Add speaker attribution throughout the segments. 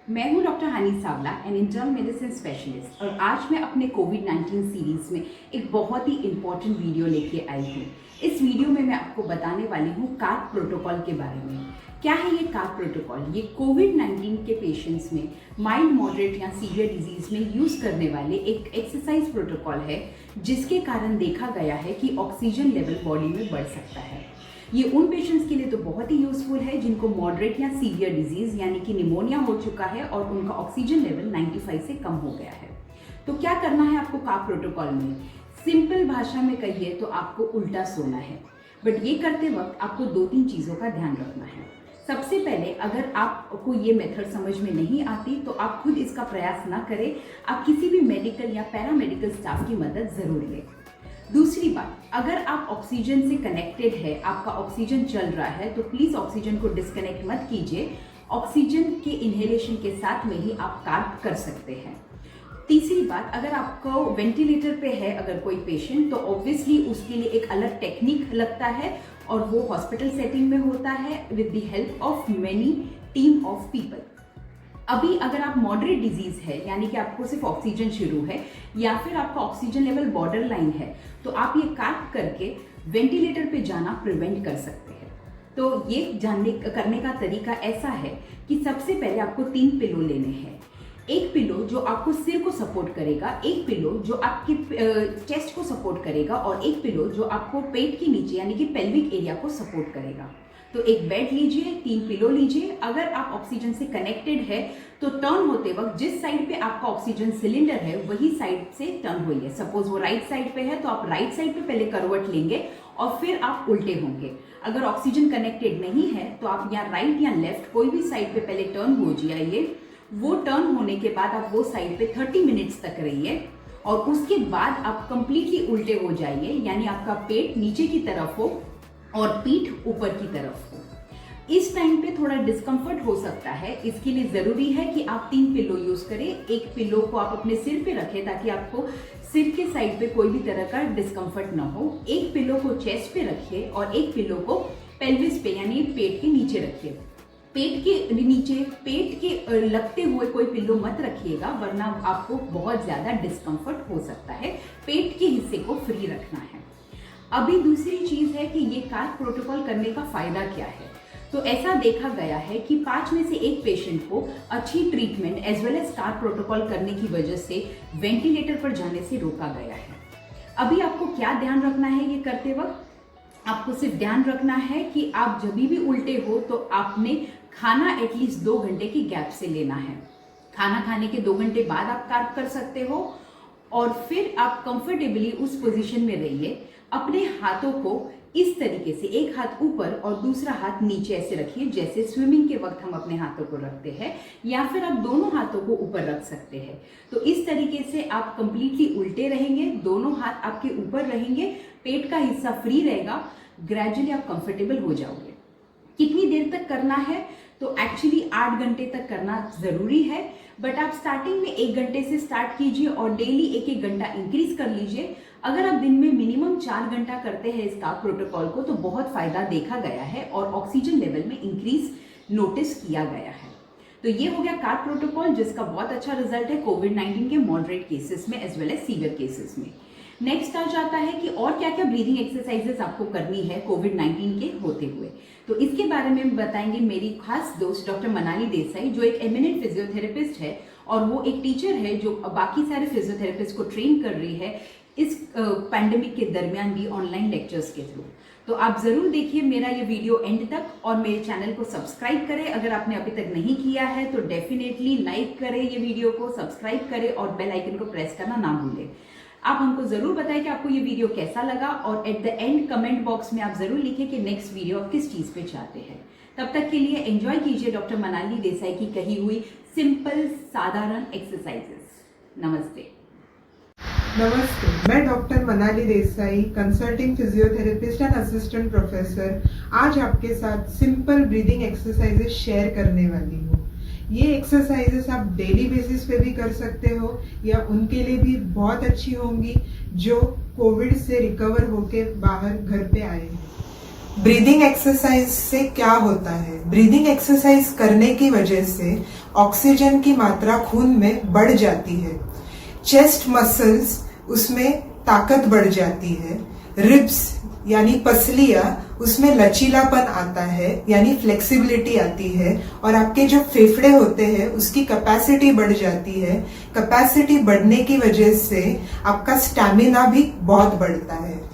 Speaker 1: मैं हूं डॉक्टर हनी सावला, N internal medicine specialist, और आज मैं अपने कोविड-19 सीरीज में एक बहुत ही इम्पॉर्टेंट वीडियो लेके आई हूँ। इस वीडियो में मैं आपको बताने वाली हूँ कार्प प्रोटोकॉल के बारे में। क्या है ये कार्प प्रोटोकॉल? ये कोविड-19 के पेशेंट्स में माइल्ड, मॉडरेट या सीवियर डिजीज में यूज करने वाले एक एक्सरसाइज प्रोटोकॉल है, जिसके कारण देखा गया है कि ऑक्सीजन लेवल बॉडी में बढ़ सकता है। ये उन पेशेंट्स के लिए तो बहुत ही यूजफुल है जिनको मॉडरेट या सीवियर डिजीज यानी कि निमोनिया हो चुका है और उनका ऑक्सीजन लेवल 95 से कम हो गया है। तो क्या करना है आपको कार्प प्रोटोकॉल में? सिंपल भाषा में कहिए तो आपको उल्टा सोना है। बट ये करते वक्त आपको 2-3 चीज़ों का ध्यान रखना है। सबसे पहले, अगर आपको ये मेथड समझ में नहीं आती तो आप खुद इसका प्रयास ना करें, आप किसी भी मेडिकल या पैरामेडिकल स्टाफ की मदद ज़रूर लें। दूसरी बात, अगर आप ऑक्सीजन से कनेक्टेड है, आपका ऑक्सीजन चल रहा है, तो प्लीज ऑक्सीजन को डिस्कनेक्ट मत कीजिए। ऑक्सीजन के इनहेलेशन के साथ में ही आप कार्प कर सकते हैं। तीसरी बात, अगर आपको वेंटिलेटर पे है अगर कोई पेशेंट, तो ऑब्वियसली उसके लिए एक अलग टेक्निक लगता है और वो हॉस्पिटल सेटिंग में होता है with the help of many team of people. अभी अगर आप मॉडरेट डिजीज है, यानी कि आपको सिर्फ ऑक्सीजन शुरू है या फिर आपका ऑक्सीजन लेवल बॉर्डर लाइन है, तो आप ये कार्प करके वेंटिलेटर पे जाना प्रिवेंट कर सकते हैं। तो ये करने का तरीका ऐसा है कि सबसे पहले आपको 3 पिलो लेने हैं। एक पिलो जो आपको सिर को सपोर्ट करेगा, एक पिलो जो आपके चेस्ट को सपोर्ट करेगा, और एक पिलो जो आपको पेट के नीचे यानी कि पेल्विक एरिया को सपोर्ट करेगा। तो एक बेड लीजिए, 3 पिलो लीजिए। अगर आप ऑक्सीजन से कनेक्टेड है तो टर्न होते वक्त जिस साइड पे आपका ऑक्सीजन सिलेंडर है वही साइड से टर्न होइए। सपोज वो राइट साइड पे है तो आप राइट साइड पे पहले करवट लेंगे और फिर आप उल्टे होंगे। अगर ऑक्सीजन कनेक्टेड नहीं है तो आप या राइट या लेफ्ट कोई भी साइड पे पहले टर्न हो जाइए। वो टर्न होने के बाद आप वो साइड पे 30 मिनट्स तक रहिए और उसके बाद आप कंप्लीटली उल्टे हो जाइए, यानी आपका पेट नीचे की तरफ हो और पीठ ऊपर की तरफ हो। इस टाइम पे थोड़ा डिस्कम्फर्ट हो सकता है, इसके लिए जरूरी है कि आप 3 पिलो यूज करें। एक पिलो को आप अपने सिर पे रखें ताकि आपको सिर के साइड पे कोई भी तरह का डिस्कम्फर्ट ना हो। एक पिलो को चेस्ट पे रखिए और एक पिलो को पेल्विस पे यानी पेट के नीचे रखिए। पेट के नीचे पेट के लगते हुए कोई पिल्लो मत रखिएगा, वरना आपको बहुत ज्यादा डिस्कम्फर्ट हो सकता है। पेट के हिस्से को फ्री रखना है। अभी दूसरी चीज है कि ये कार्प प्रोटोकॉल करने का फायदा क्या है। तो ऐसा देखा गया है कि 5 में से 1 पेशेंट को अच्छी ट्रीटमेंट एज वेल एज कार्प प्रोटोकॉल करने की वजह से वेंटिलेटर पर जाने से रोका गया है। अभी आपको क्या ध्यान रखना है ये करते वक्त? आपको सिर्फ ध्यान रखना है कि आप जब भी उल्टे हो तो आपने खाना एटलीस्ट 2 घंटे की गैप से लेना है। खाना खाने के 2 घंटे बाद आप कार्प कर सकते हो और फिर आप कंफर्टेबली उस पोजीशन में रहिए। अपने हाथों को इस तरीके से, एक हाथ ऊपर और दूसरा हाथ नीचे ऐसे रखिए, जैसे स्विमिंग के वक्त हम अपने हाथों को रखते हैं, या फिर आप दोनों हाथों को ऊपर रख सकते हैं। तो इस तरीके से आप कंप्लीटली उल्टे रहेंगे, दोनों हाथ आपके ऊपर रहेंगे, पेट का हिस्सा फ्री रहेगा। ग्रेजुअली आप कंफर्टेबल हो जाओगे। कितनी देर तक करना है? तो एक्चुअली 8 घंटे तक करना जरूरी है, बट आप स्टार्टिंग में 1 घंटे से स्टार्ट कीजिए और डेली 1-1 घंटा इंक्रीज कर लीजिए। अगर आप दिन में मिनिमम 4 घंटा करते हैं इस कार्प प्रोटोकॉल को तो बहुत फायदा देखा गया है और ऑक्सीजन लेवल में इंक्रीज नोटिस किया गया है। तो ये हो गया कार्प प्रोटोकॉल, जिसका बहुत अच्छा रिजल्ट है कोविड-19 के मॉडरेट केसेस में as well as severe cases में। नेक्स्ट आ जाता है कि और क्या क्या ब्रीदिंग एक्सरसाइजेस आपको करनी है कोविड-19 के होते हुए। तो इसके बारे में बताएंगे मेरी खास दोस्त डॉक्टर मनाली देसाई, जो एक एमिनेंट फिजियोथेरेपिस्ट है और वो एक टीचर है जो बाकी सारे फिजियोथेरेपिस्ट को ट्रेन कर रही है इस पैंडेमिक के दरमियान भी ऑनलाइन लेक्चर्स के थ्रू। तो आप जरूर देखिए मेरा ये वीडियो एंड तक और मेरे चैनल को सब्सक्राइब करें। अगर आपने अभी तक नहीं किया है तो डेफिनेटली लाइक करें ये वीडियो को, सब्सक्राइब करें और बेल आइकन को प्रेस करना ना भूलें। आप हमको जरूर बताएं कि आपको ये वीडियो कैसा लगा और at the end comment box में आप जरूर लिखें कि नेक्स्ट वीडियो आप किस चीज पे चाहते हैं। तब तक के लिए एंजॉय कीजिए डॉक्टर मनाली देसाई की कही हुई सिंपल साधारण एक्सरसाइजेस। नमस्ते।
Speaker 2: नमस्ते, मैं doctor Manali Desai, consulting physiotherapist and assistant professor, आज आपके साथ सिंपल ब्रीदिंग एक्सरसाइजेस शेयर करने वाली हूँ। ये एक्सरसाइजेस आप डेली बेसिस पे भी कर सकते हो या उनके लिए भी बहुत अच्छी होंगी जो कोविड से रिकवर होके बाहर घर पे आए हैं। ब्रीदिंग एक्सरसाइज से क्या होता है? ब्रीदिंग एक्सरसाइज करने की वजह से ऑक्सीजन की मात्रा खून में बढ़ जाती है, चेस्ट मसल्स उसमें ताकत बढ़ जाती है, रिब्स यानी पसलियां उसमें लचीलापन आता है यानी फ्लेक्सिबिलिटी आती है, और आपके जो फेफड़े होते हैं उसकी कैपेसिटी बढ़ जाती है। कैपेसिटी बढ़ने की वजह से आपका स्टैमिना भी बहुत बढ़ता है।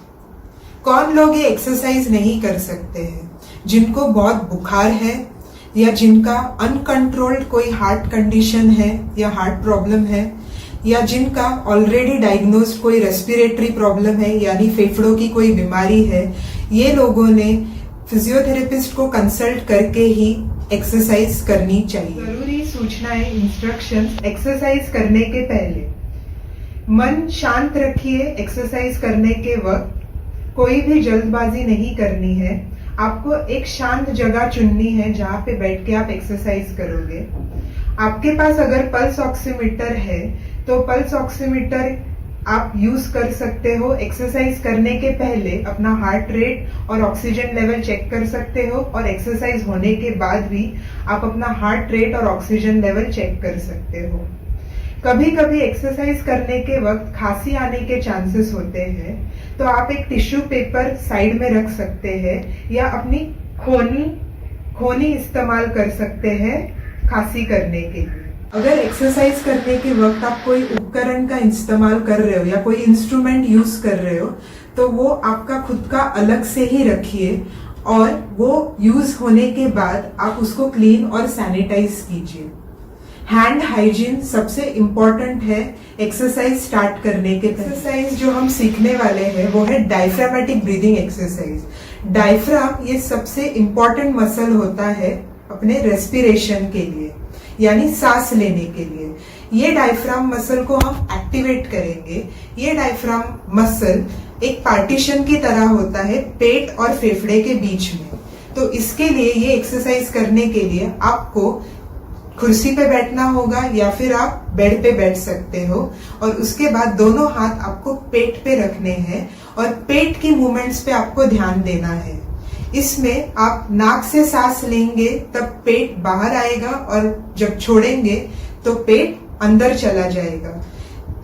Speaker 2: कौन लोग ये एक्सरसाइज नहीं कर सकते हैं? जिनको बहुत बुखार है, या जिनका अनकंट्रोल्ड कोई हार्ट कंडीशन है या हार्ट प्रॉब्लम है, या जिनका ऑलरेडी डायग्नोस्ड कोई रेस्पिरेटरी प्रॉब्लम है यानी फेफड़ों की कोई बीमारी है, ये लोगों ने फिजियोथेरेपिस्ट को कंसल्ट करके ही एक्सरसाइज करनी चाहिए। जरूरी सूचनाएं, इंस्ट्रक्शंस एक्सरसाइज करने के पहले। मन शांत रखिए। एक्सरसाइज करने के वक्त कोई भी जल्दबाजी नहीं करनी है। आपको एक शांत जगह चुननी है जहां पे बैठ के आप एक्सरसाइज करोगे। आपके पास अगर पल्स ऑक्सीमीटर है तो पल्स ऑक्सीमीटर आप यूज कर सकते हो। एक्सरसाइज करने के पहले अपना हार्ट रेट और ऑक्सीजन लेवल चेक कर सकते हो, और एक्सरसाइज होने के बाद भी आप अपना हार्ट रेट और ऑक्सीजन लेवल चेक कर सकते हो। कभी कभी एक्सरसाइज करने के वक्त खांसी आने के चांसेस होते हैं, तो आप एक टिश्यू पेपर साइड में रख सकते हैं या अपनी खोनी इस्तेमाल कर सकते हैं खांसी करने के लिए। अगर एक्सरसाइज करने के वक्त आप कोई उपकरण का इस्तेमाल कर रहे हो या कोई इंस्ट्रूमेंट यूज कर रहे हो, तो वो आपका खुद का अलग से ही रखिए, और वो यूज होने के बाद आप उसको क्लीन और सैनिटाइज कीजिए। हैंड हाइजीन सबसे इम्पोर्टेंट है एक्सरसाइज स्टार्ट करने के। एक्सरसाइज जो हम सीखने वाले हैं वो है डायफ्रामेटिक ब्रीदिंग एक्सरसाइज। डायफ्राम ये सबसे इम्पोर्टेंट मसल होता है अपने रेस्पिरेशन के लिए, यानी सांस लेने के लिए। ये डायफ्राम मसल को हम एक्टिवेट करेंगे। ये डायफ्राम मसल एक पार्टीशन की तरह होता है पेट और फेफड़े के बीच में। तो इसके लिए ये एक्सरसाइज करने के लिए आपको कुर्सी पे बैठना होगा या फिर आप बेड पे बैठ सकते हो, और उसके बाद दोनों हाथ आपको पेट पे रखने हैं और पेट की मूवमेंट्स पे आपको ध्यान देना है। इसमें आप नाक से सांस लेंगे तब पेट बाहर आएगा, और जब छोड़ेंगे तो पेट अंदर चला जाएगा।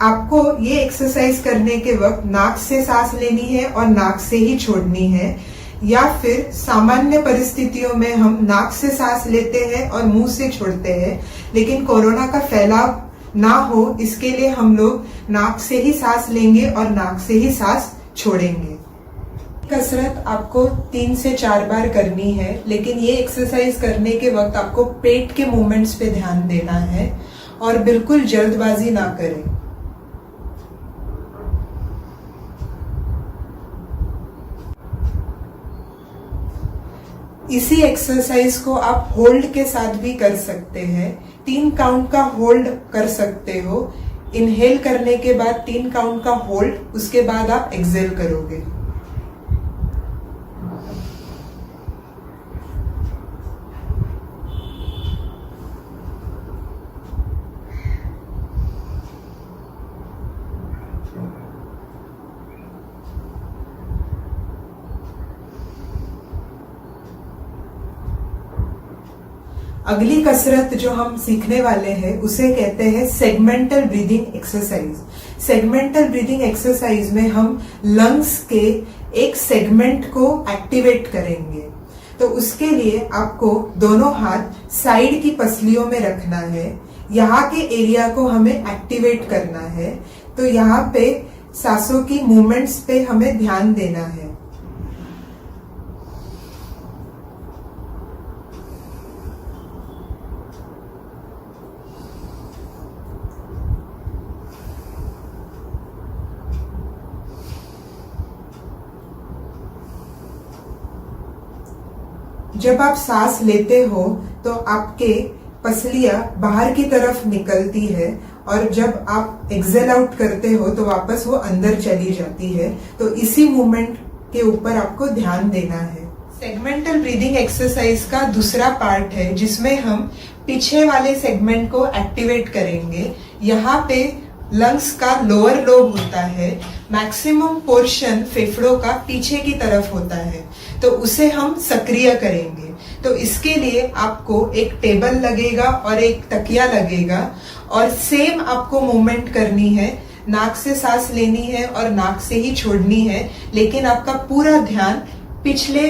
Speaker 2: आपको ये एक्सरसाइज करने के वक्त नाक से सांस लेनी है और नाक से ही छोड़नी है, या फिर सामान्य परिस्थितियों में हम नाक से सांस लेते हैं और मुंह से छोड़ते हैं, लेकिन कोरोना का फैलाव ना हो इसके लिए हम लोग नाक से ही सांस लेंगे और नाक से ही सांस छोड़ेंगे। कसरत आपको 3 से 4 बार करनी है, लेकिन ये एक्सरसाइज करने के वक्त आपको पेट के मूवमेंट्स पे ध्यान देना है और बिल्कुल जल्दबाजी ना करें। इसी एक्सरसाइज को आप होल्ड के साथ भी कर सकते हैं। 3 काउंट का होल्ड कर सकते हो। इनहेल करने के बाद 3 काउंट का होल्ड, उसके बाद आप एक्सहेल करोगे। अगली कसरत जो हम सीखने वाले हैं उसे कहते हैं segmental breathing exercise. Segmental breathing exercise में हम लंग्स के एक सेगमेंट को एक्टिवेट करेंगे। तो उसके लिए आपको दोनों हाथ साइड की पसलियों में रखना है। यहाँ के एरिया को हमें एक्टिवेट करना है। तो यहाँ पे सांसों की मूवमेंट्स पे हमें ध्यान देना है। जब आप सांस लेते हो तो आपके पसलियां बाहर की तरफ निकलती है, और जब आप एक्सहेल आउट करते हो तो वापस वो अंदर चली जाती है। तो इसी मूवमेंट के ऊपर आपको ध्यान देना है। सेगमेंटल ब्रीदिंग एक्सरसाइज का दूसरा पार्ट है जिसमें हम पीछे वाले सेगमेंट को एक्टिवेट करेंगे। यहाँ पे लंग्स का लोअर लोब होता है। मैक्सिमम पोर्शन फेफड़ों का पीछे की तरफ होता है। तो उसे हम सक्रिय करेंगे। तो इसके लिए आपको एक टेबल लगेगा और एक तकिया लगेगा और सेम आपको मूवमेंट करनी है। नाक से सांस लेनी है और नाक से ही छोड़नी है, लेकिन आपका पूरा ध्यान पिछले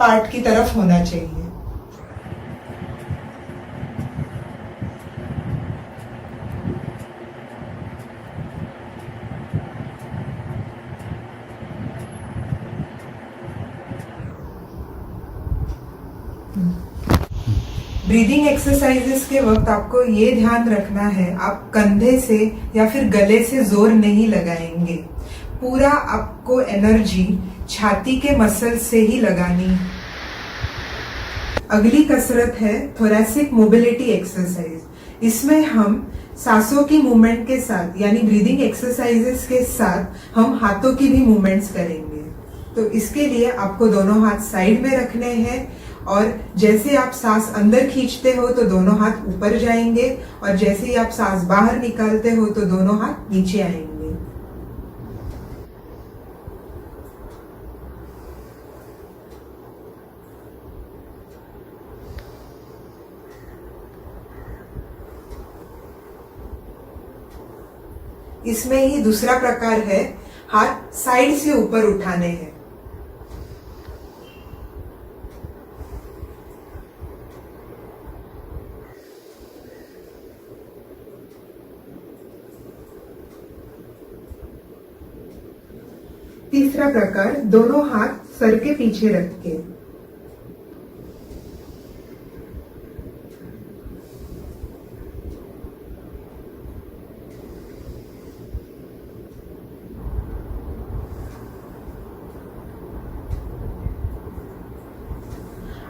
Speaker 2: पार्ट की तरफ होना चाहिए। ब्रीदिंग एक्सरसाइजेस के वक्त आपको ये ध्यान रखना है, आप कंधे से या फिर गले से जोर नहीं लगाएंगे। पूरा आपको एनर्जी छाती के मसल से ही लगानी है। अगली कसरत है थोरैसिक मोबिलिटी एक्सरसाइज। इसमें हम सांसों की मूवमेंट के साथ यानी ब्रीदिंग एक्सरसाइजेस के साथ हम हाथों की भी मूवमेंट्स करेंगे। तो इसके लिए आपको दोनों हाथ साइड में रखने हैं और जैसे आप सांस अंदर खींचते हो तो दोनों हाथ ऊपर जाएंगे और जैसे ही आप सांस बाहर निकालते हो तो दोनों हाथ नीचे आएंगे। इसमें ही दूसरा प्रकार है, हाथ साइड से ऊपर उठाने हैं। तीसरा प्रकार, दोनों हाथ सर के पीछे रख के।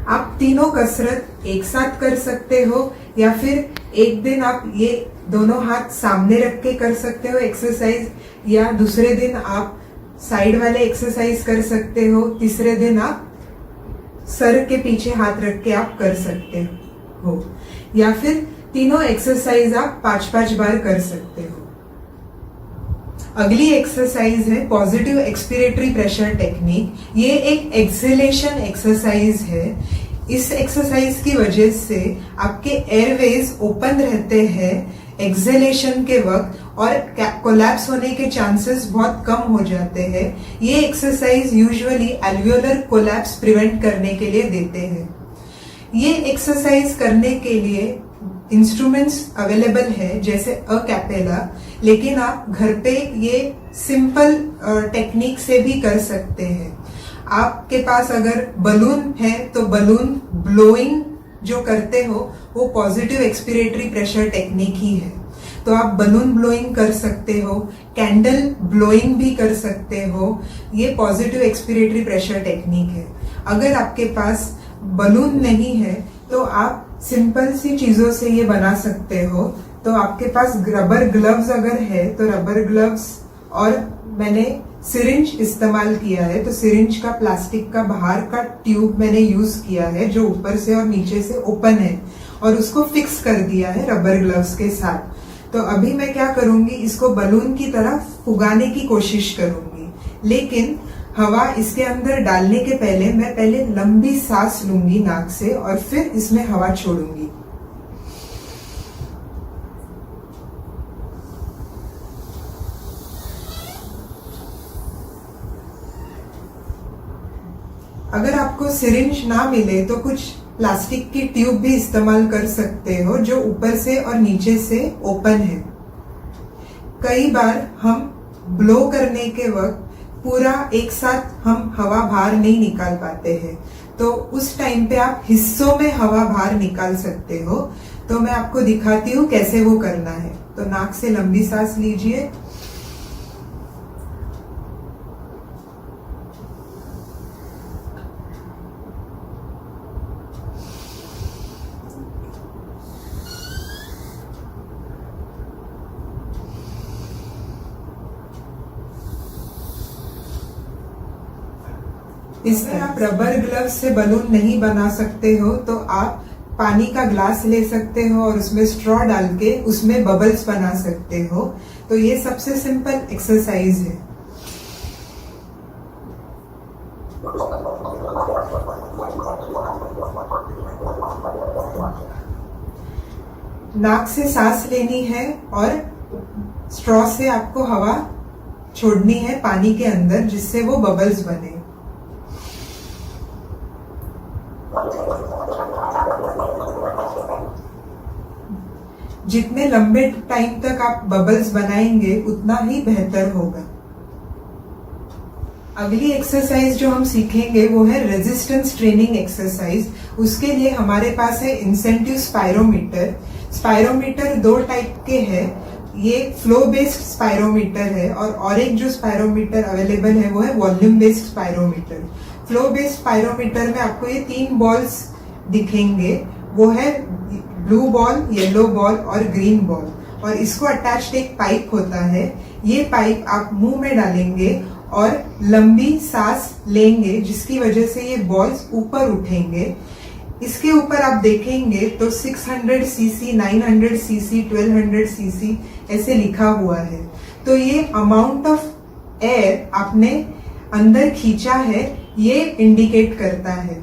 Speaker 2: आप तीनों कसरत एक साथ कर सकते हो या फिर एक दिन आप ये दोनों हाथ सामने रख के कर सकते हो एक्सरसाइज, या दूसरे दिन आप साइड वाले एक्सरसाइज कर सकते हो, तीसरे दिन आप सर के पीछे हाथ रख के आप कर सकते हो, या फिर तीनों एक्सरसाइज आप 5-5 बार कर सकते हो। अगली एक्सरसाइज है पॉजिटिव एक्सपिरेटरी प्रेशर टेक्निक। ये एक एक्सेलेशन एक्सरसाइज है। इस एक्सरसाइज की वजह से आपके एयरवेज ओपन रहते हैं एक्सेलेशन के वक्त और कोलैप्स होने के चांसेस बहुत कम हो जाते हैं। ये exercise usually alveolar collapse prevent करने के लिए देते हैं। ये एक्सरसाइज करने के लिए इंस्ट्रूमेंट्स अवेलेबल है जैसे अ कैपेला, लेकिन आप घर पे ये सिंपल टेक्निक से भी कर सकते हैं। आपके पास अगर बलून है तो बलून ब्लोइंग जो करते हो वो पॉजिटिव एक्सपिरेटरी प्रेशर टेक्निक ही है। तो आप बलून ब्लोइंग कर सकते हो, कैंडल ब्लोइंग भी कर सकते हो। ये पॉजिटिव एक्सपिरेटरी प्रेशर टेक्निक है। अगर आपके पास बलून नहीं है तो आप सिंपल सी चीजों से ये बना सकते हो। तो आपके पास रबर ग्लव्स अगर है तो रबर ग्लव्स, और मैंने सिरिंज इस्तेमाल किया है तो सिरिंज का प्लास्टिक का बाहर का ट्यूब मैंने यूज किया है जो ऊपर से और नीचे से ओपन है, और उसको फिक्स कर दिया है रबर ग्लव्स के साथ। तो अभी मैं क्या करूंगी, इसको बलून की तरह फुगाने की कोशिश करूंगी, लेकिन हवा इसके अंदर डालने के पहले मैं पहले लंबी सांस लूंगी नाक से और फिर इसमें हवा छोड़ूंगी। अगर आपको सिरिंज ना मिले तो कुछ प्लास्टिक की ट्यूब भी इस्तेमाल कर सकते हो जो ऊपर से और नीचे से ओपन है। कई बार हम ब्लो करने के वक्त पूरा एक साथ हम हवा बाहर नहीं निकाल पाते हैं, तो उस टाइम पे आप हिस्सों में हवा बाहर निकाल सकते हो। तो मैं आपको दिखाती हूँ कैसे वो करना है। तो नाक से लंबी सांस लीजिए, इसमें आप रबर ग्लव से बलून नहीं बना सकते हो तो आप पानी का ग्लास ले सकते हो और उसमें स्ट्रॉ डाल के उसमें बबल्स बना सकते हो। तो ये सबसे सिंपल एक्सरसाइज है। नाक से सांस लेनी है और स्ट्रॉ से आपको हवा छोड़नी है पानी के अंदर, जिससे वो बबल्स बने। जितने लंबे टाइम तक आप बबल्स बनाएंगे उतना ही बेहतर होगा। अगली एक्सरसाइज जो हम सीखेंगे वो है रेजिस्टेंस ट्रेनिंग एक्सरसाइज। उसके लिए हमारे पास है इंसेंटिव स्पायरोमीटर। स्पायरोमीटर 2 टाइप के हैं। ये फ्लो बेस्ड स्पायरोमीटर है और एक जो स्पायरोमीटर अवेलेबल है वो है volume based spirometer. Flow based spirometer में आपको ये 3 बॉल्स दिखेंगे, वो है ब्लू बॉल, येलो बॉल और ग्रीन बॉल, और इसको अटैच्ड एक पाइप होता है। ये पाइप आप मुंह में डालेंगे और लंबी सांस लेंगे, जिसकी वजह से ये बॉल्स ऊपर उठेंगे। इसके ऊपर आप देखेंगे तो 600 सीसी, 900 सीसी, 1200 सीसी ऐसे लिखा हुआ है। तो ये अमाउंट ऑफ एयर आपने अंदर खींचा है, ये इंडिकेट करता है।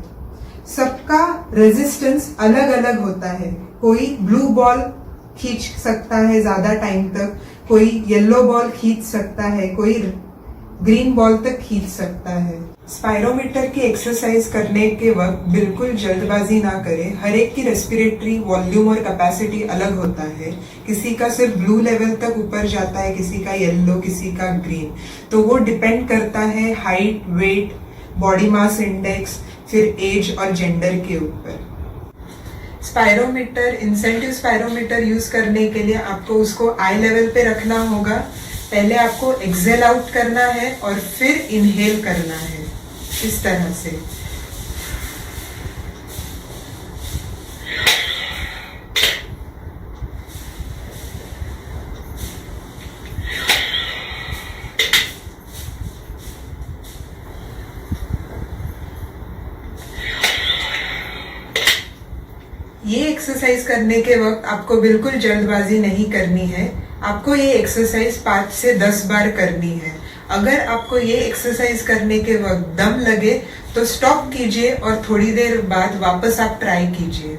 Speaker 2: सबका रेजिस्टेंस अलग अलग होता है। कोई ब्लू बॉल खींच सकता है ज्यादा टाइम तक, कोई येलो बॉल खींच सकता है, कोई ग्रीन बॉल तक खींच सकता है। स्पायरोमीटर की एक्सरसाइज करने के वक्त बिल्कुल जल्दबाजी ना करें। हर एक की रेस्पिरेटरी वॉल्यूम और कैपेसिटी अलग होता है। किसी का सिर्फ ब्लू लेवल तक ऊपर जाता है, किसी का येलो, किसी का ग्रीन। तो वो डिपेंड करता है height, weight, body mass index, फिर एज और जेंडर के ऊपर। स्पायरोमीटर, इंसेंटिव स्पायरोमीटर यूज करने के लिए आपको उसको आई लेवल पे रखना होगा। पहले आपको एक्सेल आउट करना है और फिर इनहेल करना है, इस तरह से। ये एक्सरसाइज करने के वक्त आपको बिल्कुल जल्दबाजी नहीं करनी है। आपको ये एक्सरसाइज 5 से 10 बार करनी है। अगर आपको ये एक्सरसाइज करने के वक्त दम लगे तो स्टॉप कीजिए और थोड़ी देर बाद वापस आप ट्राई कीजिए।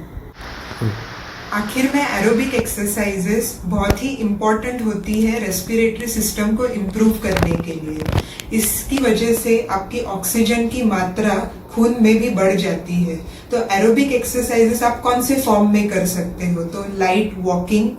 Speaker 2: आखिर में एरोबिक एक्सरसाइजेस बहुत ही इम्पोर्टेंट होती है रेस्पिरेटरी सिस्टम को इम्प्रूव करने के लिए। इसकी वजह से आपकी ऑक्सीजन की मात्रा खून में भी बढ़ जाती है। तो एरोबिक एक्सरसाइजेस आप कौन से फॉर्म में कर सकते हो? तो लाइट वॉकिंग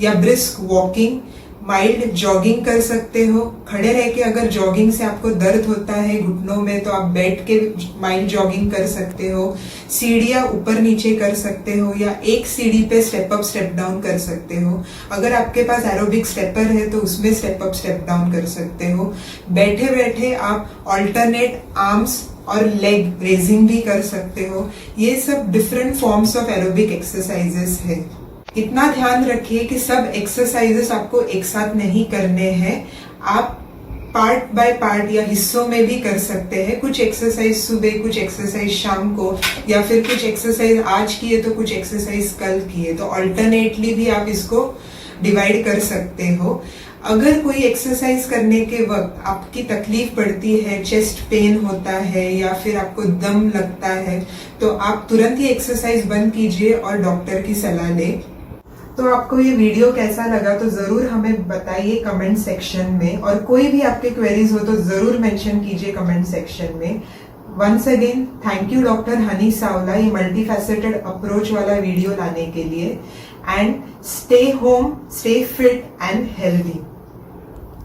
Speaker 2: या ब्रिस्क वॉकिंग, माइल्ड जॉगिंग कर सकते हो। खड़े रह के अगर जॉगिंग से आपको दर्द होता है घुटनों में तो आप बैठ के माइल्ड जॉगिंग कर सकते हो। सीढ़ियां ऊपर नीचे कर सकते हो या एक सीढ़ी पे स्टेप अप स्टेप डाउन कर सकते हो। अगर आपके पास एरोबिक स्टेपर है तो उसमें स्टेप अप स्टेप डाउन कर सकते हो। बैठे बैठे आप ऑल्टरनेट आर्म्स और लेग रेजिंग भी कर सकते हो। ये सब different forms of aerobic exercises है। इतना ध्यान रखिए कि सब एक्सरसाइजेस आपको एक साथ नहीं करने हैं। आप पार्ट बाय पार्ट या हिस्सों में भी कर सकते हैं। कुछ एक्सरसाइज सुबह, कुछ एक्सरसाइज शाम को, या फिर कुछ एक्सरसाइज आज किए तो कुछ एक्सरसाइज कल किए। तो अल्टरनेटली भी आप इसको डिवाइड कर सकते हो। अगर कोई एक्सरसाइज करने के वक्त आपकी तकलीफ पड़ती है, चेस्ट पेन होता है या फिर आपको दम लगता है, तो आप तुरंत ही एक्सरसाइज बंद कीजिए और डॉक्टर की सलाह लें। तो आपको ये वीडियो कैसा लगा तो जरूर हमें बताइए कमेंट सेक्शन में, और कोई भी आपके क्वेरीज हो तो जरूर मेंशन कीजिए कमेंट सेक्शन में। Once again thank you doctor Honey Savla ये मल्टी फैसेटेड अप्रोच वाला वीडियो लाने के लिए। And stay home, stay fit and healthy.